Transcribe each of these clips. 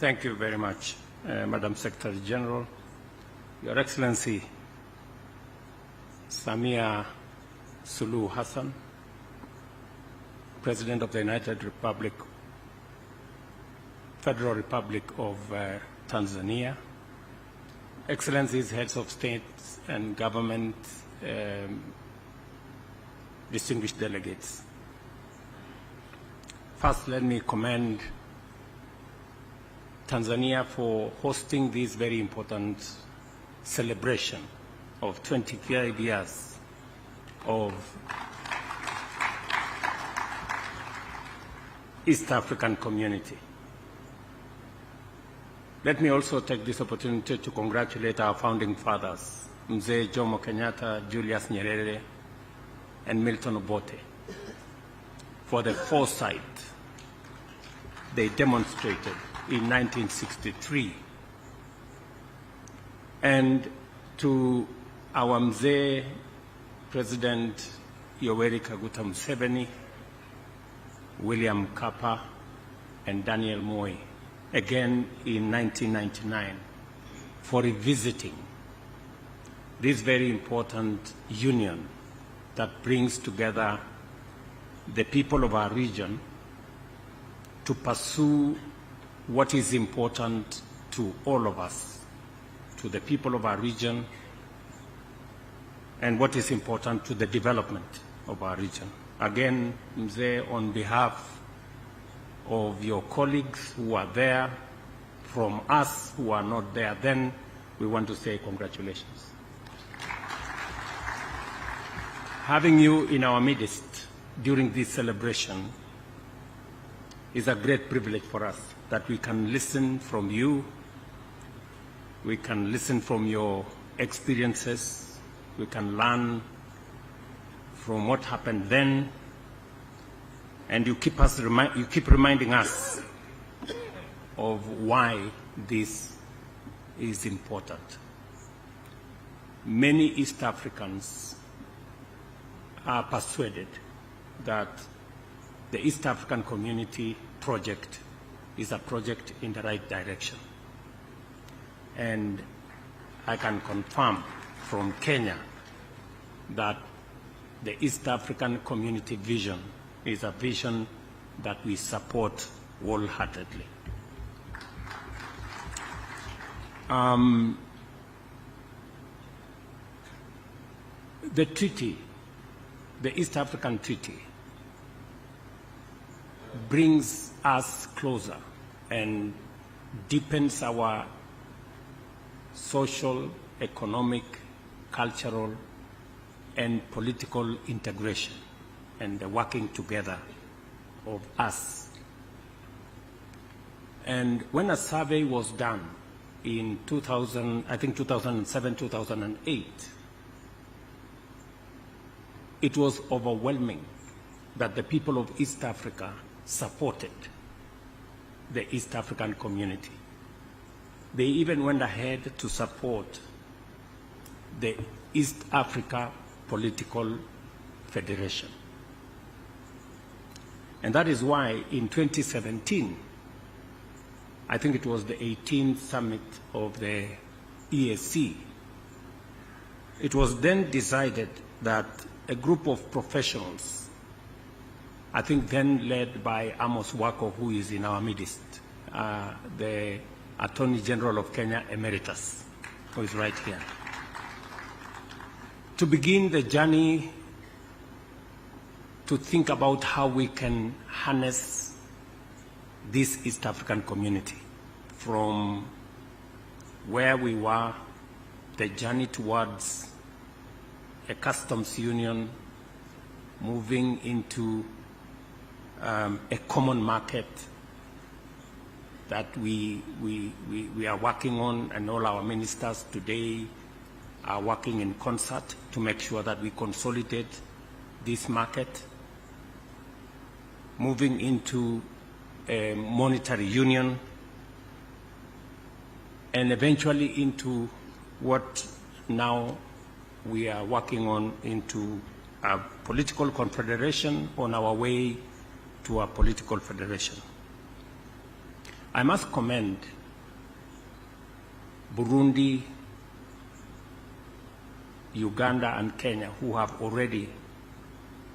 Thank you very much, Madam Secretary General. Your Excellency, Samia Suluhu Hassan, President of the United Republic, Federal Republic of Tanzania, Excellencies, Heads of State and Government, distinguished delegates. First, let me commend Tanzania for hosting this very important celebration of 25 years of East African community. Let me also take this opportunity to congratulate our founding fathers, Mzee Jomo Kenyatta, Julius Nyerere, and Milton Obote, for the foresight they demonstrated in 1963. And to our Mzee President Yoweri Kaguta Museveni, William Mkapa, and Daniel Moi, again in 1999, for revisiting this very important union that brings together the people of our region to pursue what is important to all of us, to the people of our region, and what is important to the development of our region. Again, Mzee, on behalf of your colleagues who are there, from us who are not there then, we want to say congratulations. Having you in our midst during this celebration is a great privilege for us, that we can listen from you, we can listen from your experiences, we can learn from what happened then, and you keep reminding us of why this is important. Many East Africans are persuaded that the East African Community Project is a project in the right direction. And I can confirm from Kenya that the East African Community Vision is a vision that we support wholeheartedly. The treaty, the East African Treaty, brings us closer and deepens our social, economic, cultural, and political integration and the working together of us. And when a survey was done in 2007, 2008, it was overwhelming that the people of East Africa supported the East African community. They even went ahead to support the East Africa Political Federation. And that is why in 2017, I think it was the 18th summit of the EAC, it was then decided that a group of professionals, I think then led by Amos Wako, who is in our midst, the Attorney General of Kenya Emeritus, who is right here, to begin the journey to think about how we can harness this East African community from where we were, the journey towards a customs union, moving into a common market that we are working on, and all our ministers today are working in concert to make sure that we consolidate this market, moving into a monetary union, and eventually into what now we are working on, into a political confederation on our way to a political federation. I must commend Burundi, Uganda, and Kenya, who have already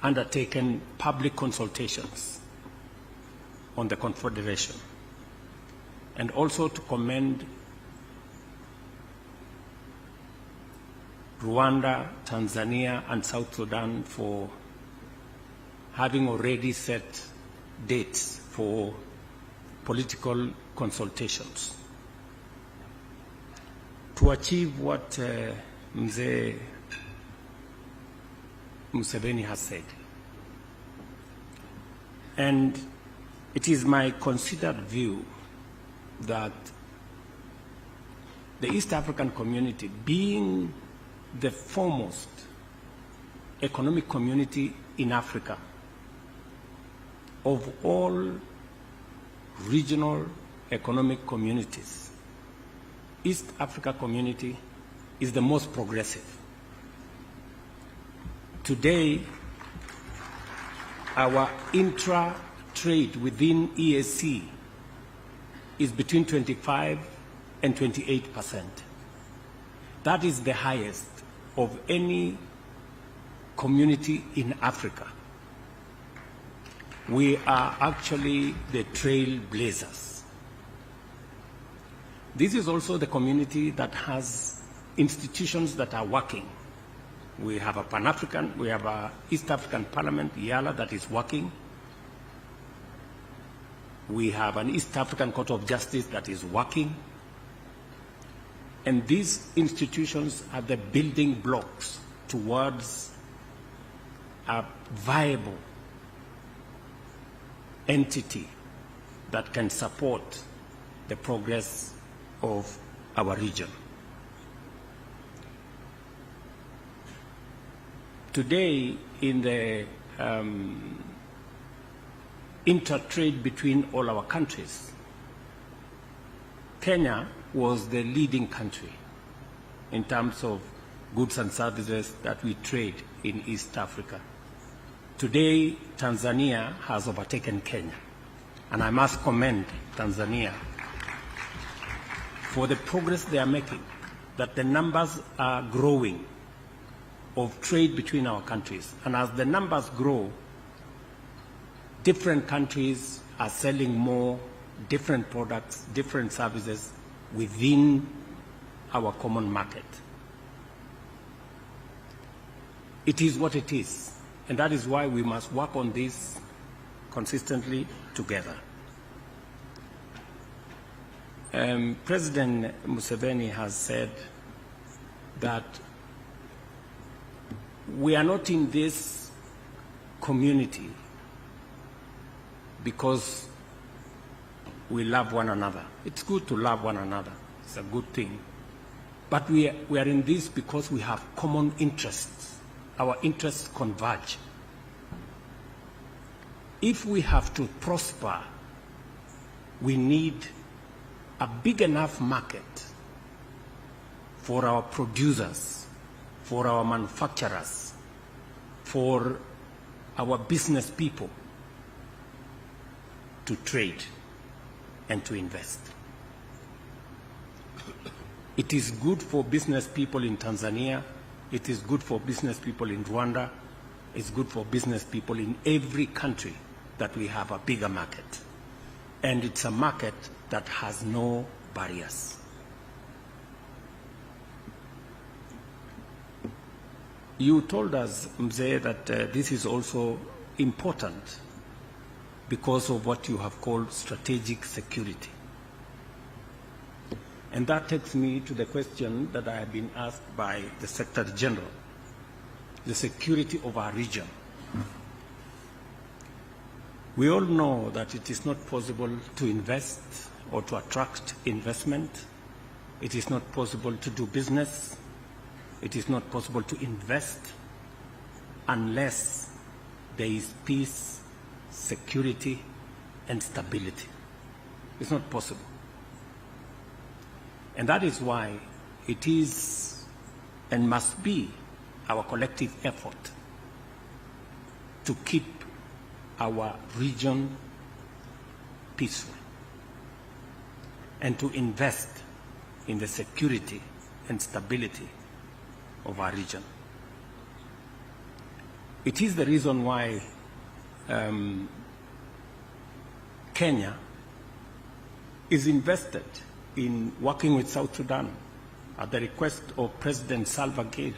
undertaken public consultations on the Confederation, and also to commend Rwanda, Tanzania, and South Sudan for having already set dates for political consultations to achieve what Mzee Museveni has said. And it is my considered view that the East African community, being the foremost economic community in Africa, of all regional economic communities, East Africa community is the most progressive. Today, our intra-trade within EAC is between 25 and 28%. That is the highest of any community in Africa. We are actually the trailblazers. This is also the community that has institutions that are working. We have a Pan-African, we have a East African Parliament, IALA, that is working. We have an East African Court of Justice that is working. And these institutions are the building blocks towards a viable entity that can support the progress of our region. Today, in the intertrade between all our countries, Kenya was the leading country in terms of goods and services that we trade in East Africa. Today, Tanzania has overtaken Kenya, and I must commend Tanzania for the progress they are making, that the numbers are growing of trade between our countries. And as the numbers grow, different countries are selling more, different products, different services within our common market. It is what it is, and that is why we must work on this consistently together. President Museveni has said that we are not in this community because we love one another. It's good to love one another. It's a good thing. But we are in this because we have common interests. Our interests converge. If we have to prosper, we need a big enough market for our producers, for our manufacturers, for our business people to trade and to invest. It is good for business people in Tanzania. It is good for business people in Rwanda. It's good for business people in every country that we have a bigger market. And it's a market that has no barriers. You told us, Mzee, that this is also important because of what you have called strategic security. And that takes me to the question that I have been asked by the Secretary General, the security of our region. We all know that it is not possible to invest or to attract investment. It is not possible to do business. It is not possible to invest unless there is peace, security, and stability. It's not possible. And that is why it is and must be our collective effort to keep our region peaceful. and to invest in the security and stability of our region. It is the reason why Kenya is invested in working with South Sudan at the request of President Salva Kiir,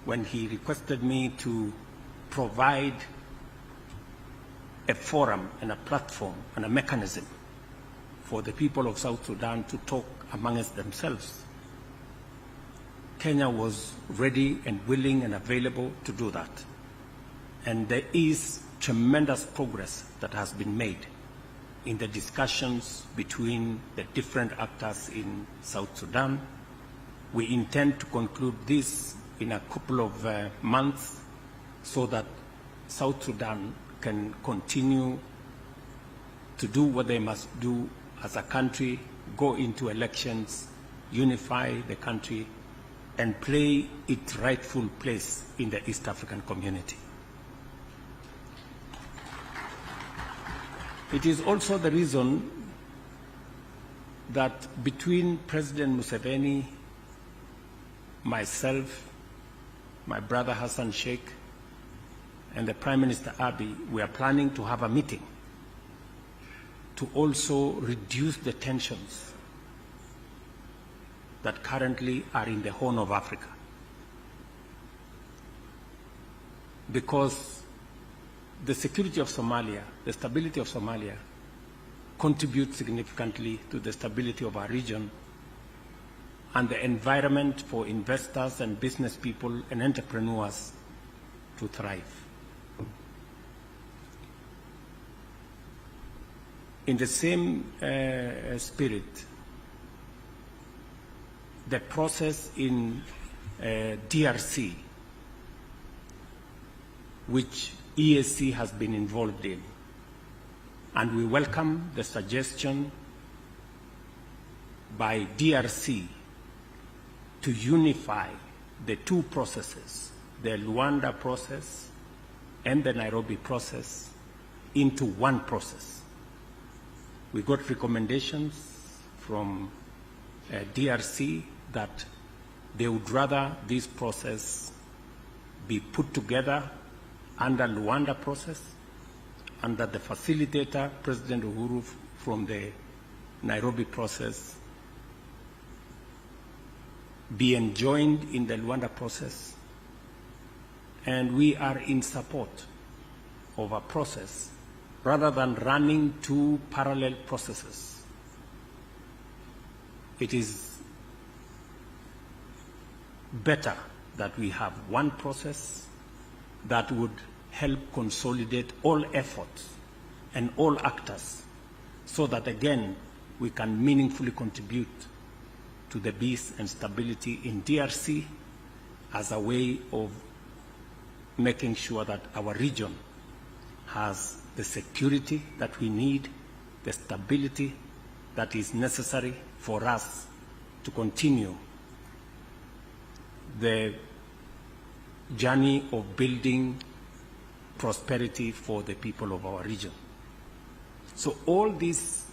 when he requested me to provide a forum and a platform and a mechanism for the people of South Sudan to talk amongst themselves. Kenya was ready and willing and available to do that. And there is tremendous progress that has been made in the discussions between the different actors in South Sudan. We intend to conclude this in a couple of months so that South Sudan can continue to do what they must do as a country, go into elections, unify the country, and play its rightful place in the East African community. It is also the reason that between President Museveni, myself, my brother Hassan Sheikh, and the Prime Minister Abiy, we are planning to have a meeting to also reduce the tensions that currently are in the Horn of Africa. Because the security of Somalia, the stability of Somalia, contributes significantly to the stability of our region and the environment for investors and business people and entrepreneurs to thrive. In the same spirit, the process in DRC, which EAC has been involved in, and we welcome the suggestion by DRC to unify the two processes, the Luanda process and the Nairobi process, into one process. We got recommendations from DRC that they would rather this process be put together under Luanda process, and that the facilitator, President Uhuru, from the Nairobi process, be enjoined in the Luanda process. And we are in support of a process rather than running two parallel processes. It is better that we have one process that would help consolidate all efforts and all actors so that, again, we can meaningfully contribute to the peace and stability in DRC as a way of making sure that our region has the security that we need, the stability that is necessary for us to continue the journey of building prosperity for the people of our region. So all these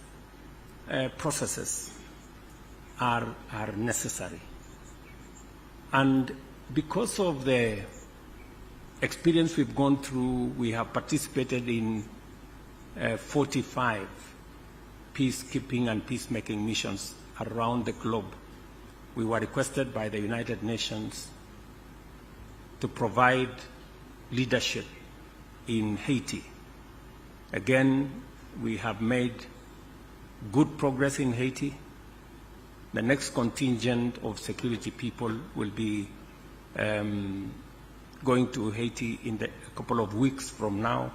processes are necessary. And because of the experience we've gone through, we have participated in 45 peacekeeping and peacemaking missions around the globe. We were requested by the United Nations to provide leadership in Haiti. Again, we have made good progress in Haiti. The next contingent of security people will be going to Haiti in a couple of weeks from now.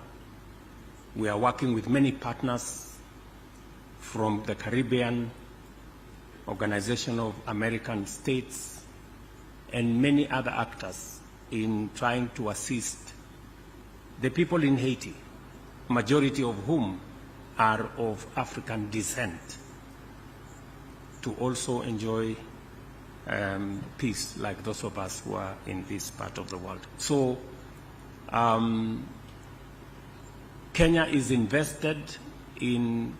We are working with many partners from the Caribbean, Organization of American States, and many other actors in trying to assist the people in Haiti, majority of whom are of African descent, to also enjoy peace like those of us who are in this part of the world. So Kenya is invested in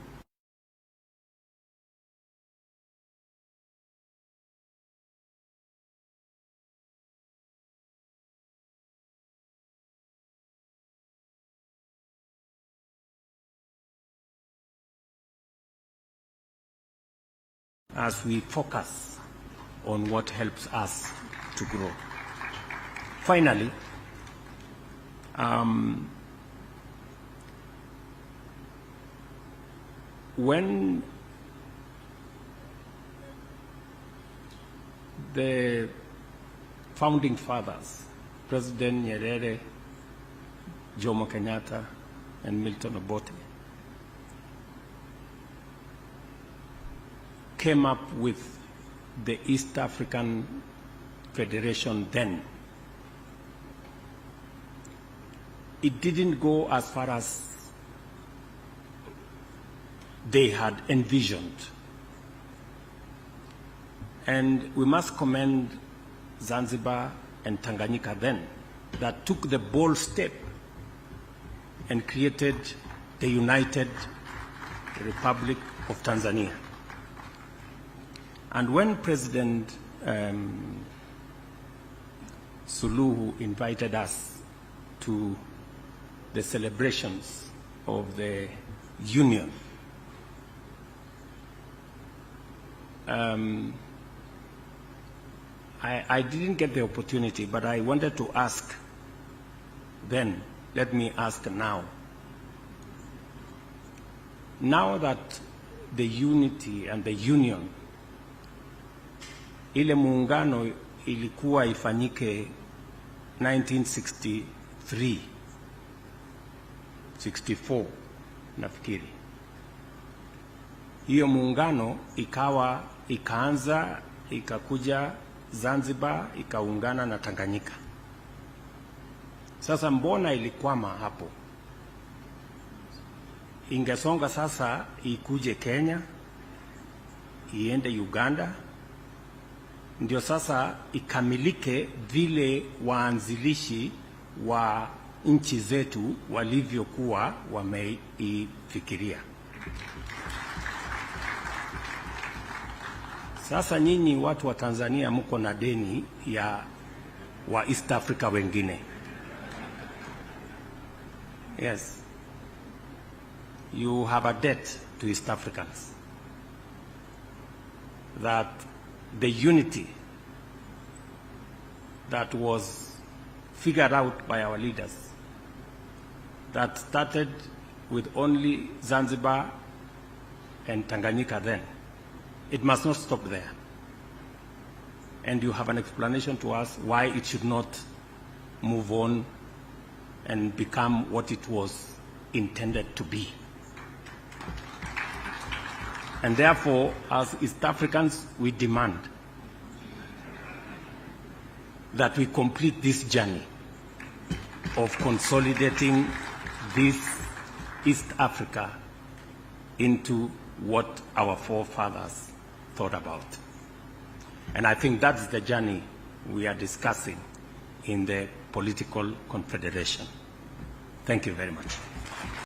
as we focus on what helps us to grow. Finally, when the founding fathers, President Nyerere, Jomo Kenyatta, and Milton Obote, came up with the East African Federation then, it didn't go as far as they had envisioned. And we must commend Zanzibar and Tanganyika then, that took the bold step and created the United Republic of Tanzania. And when President Suluhu invited us to the celebrations of the Union, I didn't get the opportunity, but I wanted to ask then. Let me ask now. Now that the unity and the union, ile muungano ilikuwa ifanyike 1963, 64 nafikiri. Hiyo muungano ikaanza ikakuja Zanzibar ikaungana na Tanganyika. Sasa mbona ilikwama hapo? Ingesonga sasa ikuje Kenya, iende Uganda, ndio sasa ikamilike vile waanzilishi wa nchi zetu walivyokuwa wameifikiria. Sasa nyinyi watu wa Tanzania mko na deni ya wa East Africa wengine. Yes. You have a debt to East Africans. That the unity that was figured out by our leaders, that started with only Zanzibar and Tanganyika then, it must not stop there. And you have an explanation to us why it should not move on and become what it was intended to be. And therefore, as East Africans, we demand that we complete this journey of consolidating this East Africa into what our forefathers thought about. And I think that's the journey we are discussing in the political confederation. Thank you very much.